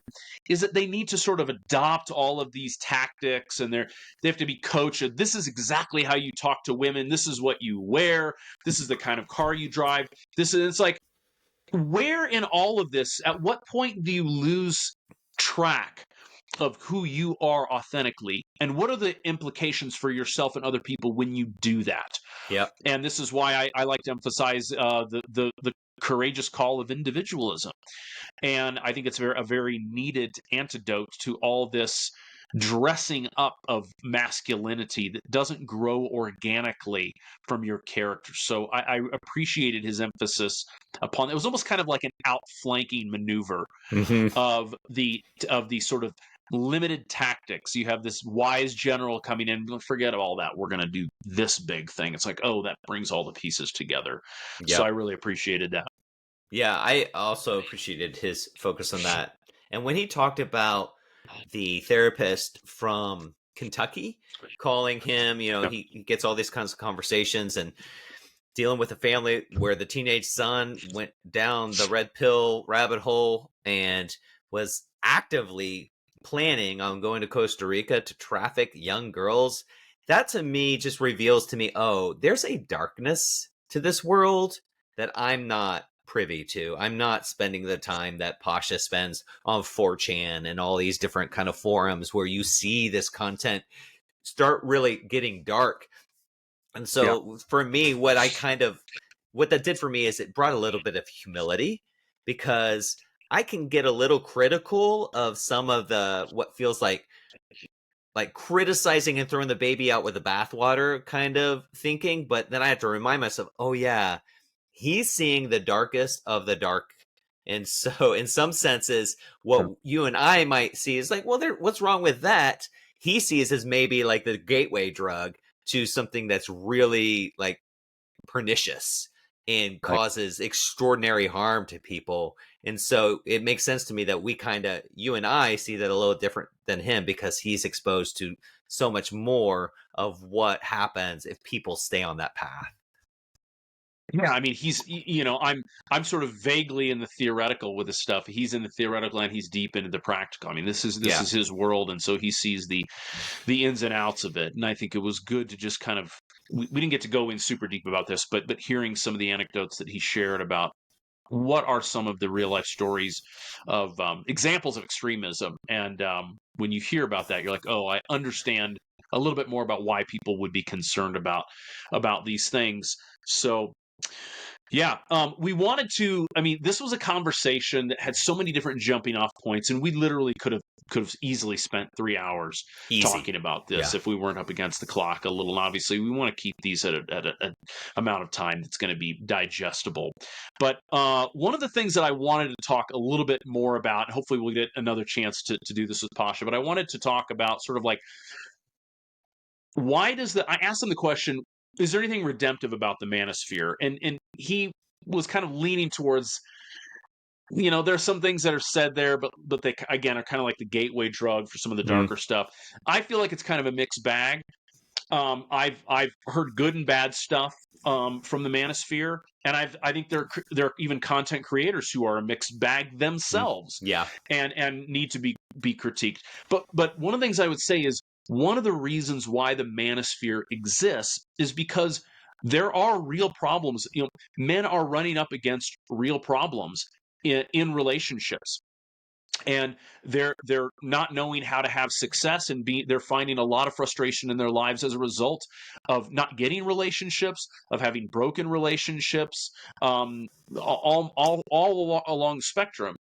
is that they need to sort of adopt all of these tactics, and they have to be coached. This is exactly how you talk to women. This is what you wear. This is the kind of car you drive. It's like, where in all of this, at what point do you lose track of who you are authentically, and what are the implications for yourself and other people when you do that? Yep. And this is why I like to emphasize the courageous call of individualism. And I think it's a very needed antidote to all this dressing up of masculinity that doesn't grow organically from your character. So I appreciated his emphasis upon it. Was almost kind of like an outflanking maneuver of the sort of limited tactics. You have this wise general coming in, forget all that, we're going to do this big thing. It's like, oh, that brings all the pieces together. Yep. So I really appreciated that. Yeah, I also appreciated his focus on that. And when he talked about the therapist from Kentucky calling him, he gets all these kinds of conversations and dealing with a family where the teenage son went down the red pill rabbit hole and was actively planning on going to Costa Rica to traffic young girls. That to me just reveals to me, oh, there's a darkness to this world that I'm not privy to. I'm not spending the time that Pasha spends on 4chan and all these different kind of forums where you see this content start really getting dark. And so for me, what that did for me is it brought a little bit of humility, because I can get a little critical of some of the what feels like criticizing and throwing the baby out with the bathwater kind of thinking. But then I have to remind myself, oh yeah, he's seeing the darkest of the dark And so, in some senses, what you and I might see is like, well, what's wrong with that? He sees as maybe like the gateway drug to something that's really like pernicious and causes extraordinary harm to people. And so it makes sense to me that you and I see that a little different than him, because he's exposed to so much more of what happens if people stay on that path. Yeah, I mean, I'm sort of vaguely in the theoretical with this stuff. He's in the theoretical and he's deep into the practical. I mean, this is his world, and so he sees the ins and outs of it. And I think it was good to just kind of we didn't get to go in super deep about this, but hearing some of the anecdotes that he shared about what are some of the real life stories of examples of extremism, and when you hear about that, you're like, oh, I understand a little bit more about why people would be concerned about these things. So yeah, we wanted to. I mean, this was a conversation that had so many different jumping off points, and we literally could have easily spent 3 hours talking about this if we weren't up against the clock a little. And obviously, we want to keep these at a amount of time that's going to be digestible. But one of the things that I wanted to talk a little bit more about, and hopefully we'll get another chance to do this with Pasha, but I wanted to talk about sort of like, I asked him the question, is there anything redemptive about the Manosphere? And he was kind of leaning towards, there's some things that are said there, but they again are kind of like the gateway drug for some of the darker stuff. I feel like it's kind of a mixed bag. I've heard good and bad stuff from the Manosphere, and I think there are even content creators who are a mixed bag themselves, and need to be critiqued. But one of the things I would say is, one of the reasons why the Manosphere exists is because there are real problems. Men are running up against real problems in relationships, and they're not knowing how to have success, and they're finding a lot of frustration in their lives as a result of not getting relationships, of having broken relationships, all along the spectrum.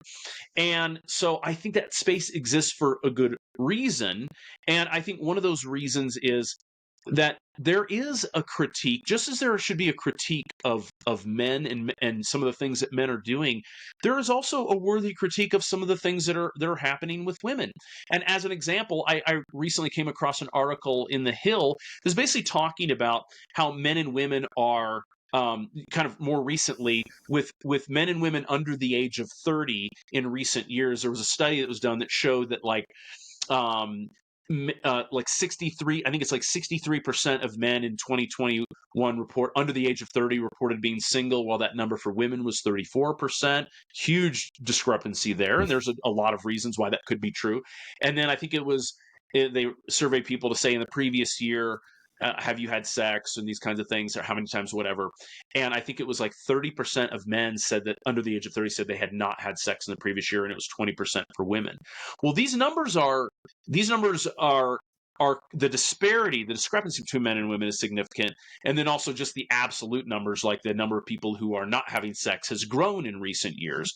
And so I think that space exists for a good reason. And I think one of those reasons is that there is a critique, just as there should be a critique of men and some of the things that men are doing. There is also a worthy critique of some of the things that are happening with women. And as an example, I recently came across an article in The Hill that's basically talking about how men and women are kind of more recently with men and women under the age of 30 in recent years. There was a study that was done that showed that like 63, I think it's like 63% of men in 2021 report under the age of 30 reported being single, while that number for women was 34%. Huge discrepancy there, and there's a lot of reasons why that could be true. And then I think they surveyed people to say in the previous year, have you had sex, and these kinds of things, or how many times, whatever. And I think it was like 30% of men said that under the age of 30 said they had not had sex in the previous year, and it was 20% for women. Well, these numbers are the discrepancy between men and women is significant. And then also just the absolute numbers, like the number of people who are not having sex has grown in recent years.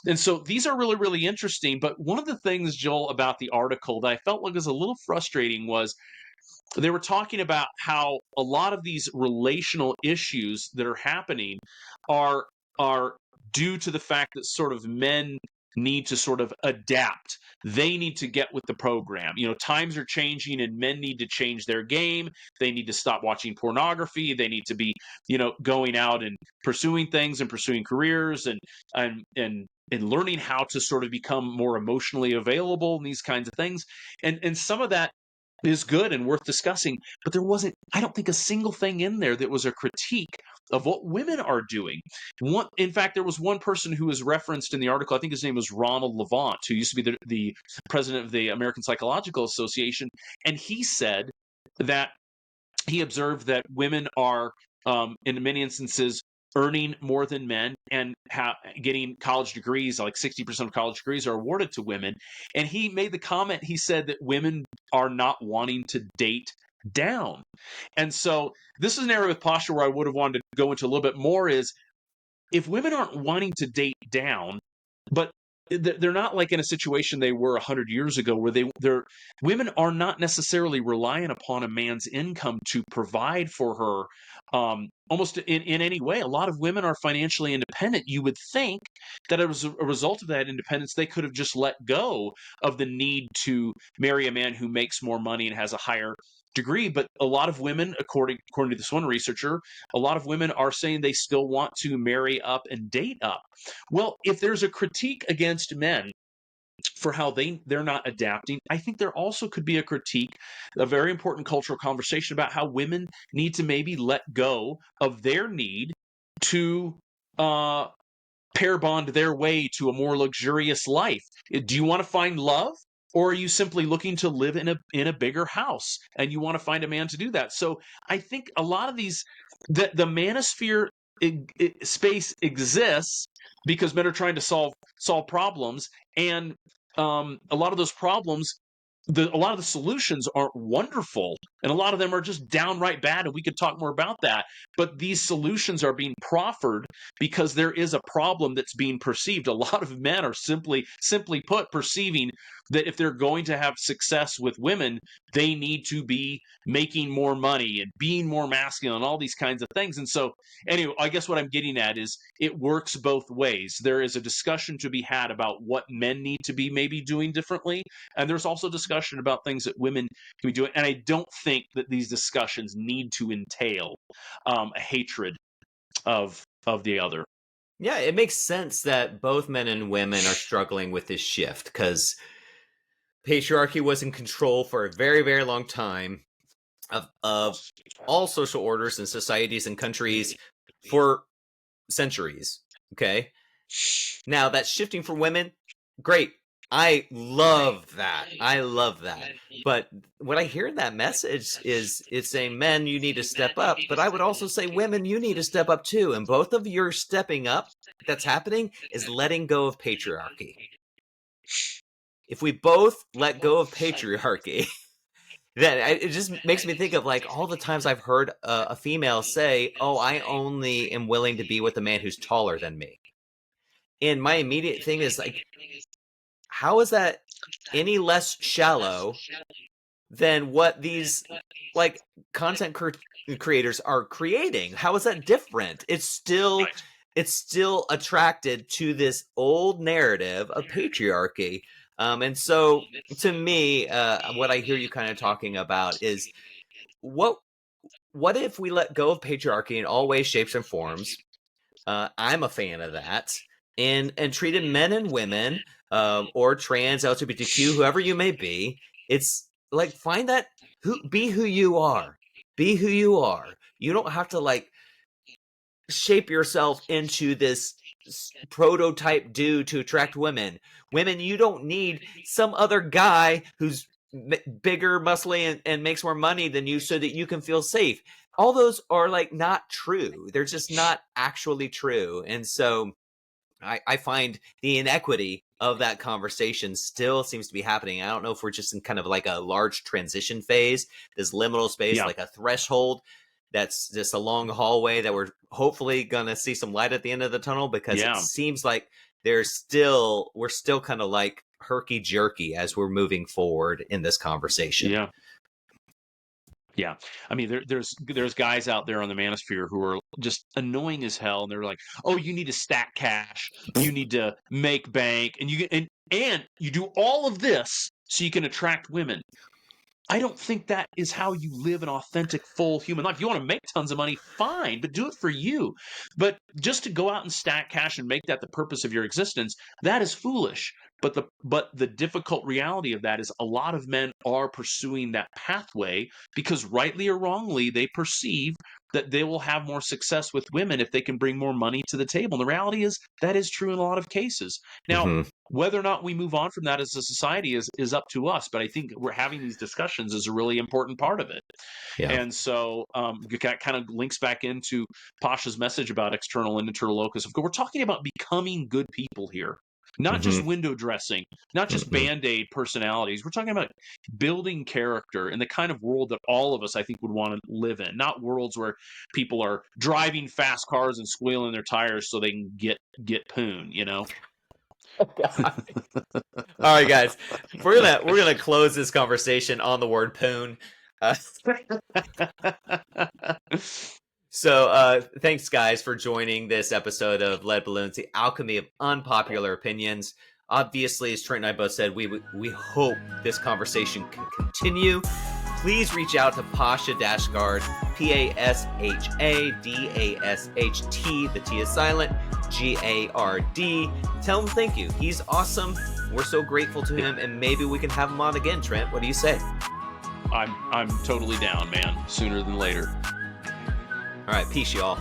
And so these are really, really interesting. But one of the things, Joel, about the article that I felt like was a little frustrating was they were talking about how a lot of these relational issues that are happening are due to the fact that sort of men need to sort of adapt. They need to get with the program. Times are changing, and men need to change their game. They need to stop watching pornography. They need to be, going out and pursuing things and pursuing careers and learning how to sort of become more emotionally available and these kinds of things. And some of that is good and worth discussing, but there wasn't, I don't think, a single thing in there that was a critique of what women are doing. In fact, there was one person who was referenced in the article. I think his name was Ronald Levant, who used to be the president of the American Psychological Association, and he said that he observed that women are, in many instances, earning more than men and getting college degrees. Like 60% of college degrees are awarded to women. And he made the comment, he said that women are not wanting to date down. And so this is an area with Pasha where I would have wanted to go into a little bit more, is if women aren't wanting to date down, but they're not like in a situation they were 100 years ago, where women are not necessarily relying upon a man's income to provide for her almost in any way. A lot of women are financially independent. You would think that as a result of that independence, they could have just let go of the need to marry a man who makes more money and has a higher degree. But a lot of women, according to this one researcher, a lot of women are saying they still want to marry up and date up. Well, if there's a critique against men for how they're not adapting, I think there also could be a critique, a very important cultural conversation about how women need to maybe let go of their need to pair bond their way to a more luxurious life. Do you want to find love, or are you simply looking to live in a bigger house and you want to find a man to do that? So I think a lot of these, the manosphere space exists because men are trying to solve problems, and a lot of those problems, a lot of the solutions aren't wonderful, and a lot of them are just downright bad, and we could talk more about that. But these solutions are being proffered because there is a problem that's being perceived. A lot of men are simply put, perceiving that if they're going to have success with women, they need to be making more money and being more masculine and all these kinds of things. And so anyway, I guess what I'm getting at is it works both ways. There is a discussion to be had about what men need to be maybe doing differently, and there's also discussion about things that women can be doing. And I don't think that these discussions need to entail a hatred of the other. Yeah, it makes sense that both men and women are struggling with this shift because patriarchy was in control for a very, very long time of all social orders and societies and countries for centuries. Okay. Now that's shifting for women. Great. I love that. But what I hear in that message is it's saying, men, you need to step up. But I would also say, women, you need to step up too. And both of your stepping up that's happening is letting go of patriarchy. If we both let go of patriarchy, then it just makes me think of like all the times I've heard a female say, oh, I only am willing to be with a man who's taller than me. And my immediate thing is like, how is that any less shallow than what these like content creators are creating? How is that different? It's still attracted to this old narrative of patriarchy. And so to me, what I hear you kind of talking about is what if we let go of patriarchy in all ways, shapes, and forms? I'm a fan of that. And treated men and women, or trans, LGBTQ, whoever you may be, it's like find that be who you are. Be who you are. You don't have to like shape yourself into this prototype dude to attract women. Women, you don't need some other guy who's bigger, muscly, and makes more money than you so that you can feel safe. All those are like not true. They're just not actually true. And so I find the inequity of that conversation still seems to be happening. I don't know if we're just in kind of like a large transition phase, this liminal space, like a threshold that's just a long hallway that we're hopefully going to see some light at the end of the tunnel, because it seems like we're still kind of like herky jerky as we're moving forward in this conversation. Yeah. I mean, there's guys out there on the Manosphere who are just annoying as hell, and they're like, "Oh, you need to stack cash, you need to make bank, and you do all of this so you can attract women." I don't think that is how you live an authentic, full human life. You want to make tons of money, fine, but do it for you. But just to go out and stack cash and make that the purpose of your existence, that is foolish. But the difficult reality of that is a lot of men are pursuing that pathway because rightly or wrongly, they perceive that they will have more success with women if they can bring more money to the table. And the reality is that is true in a lot of cases. Now, whether or not we move on from that as a society is up to us. But I think we're having these discussions is a really important part of it. Yeah. And so it kind of links back into Pasha's message about external and internal locus. We're talking about becoming good people here. Not just window dressing, not just Band-Aid personalities. We're talking about building character in the kind of world that all of us, I think, would want to live in. Not worlds where people are driving fast cars and squealing their tires so they can get poon, you know? All right, guys, we're gonna close this conversation on the word poon. So thanks, guys, for joining this episode of Lead Balloons, the alchemy of unpopular opinions. Obviously, as Trent and I both said, we hope this conversation can continue. Please reach out to Pasha Dashtgard, Pashadasht, the T is silent, Gard. Tell him thank you. He's awesome. We're so grateful to him, and maybe we can have him on again, Trent. What do you say? I'm totally down, man. Sooner than later. All right, peace, y'all.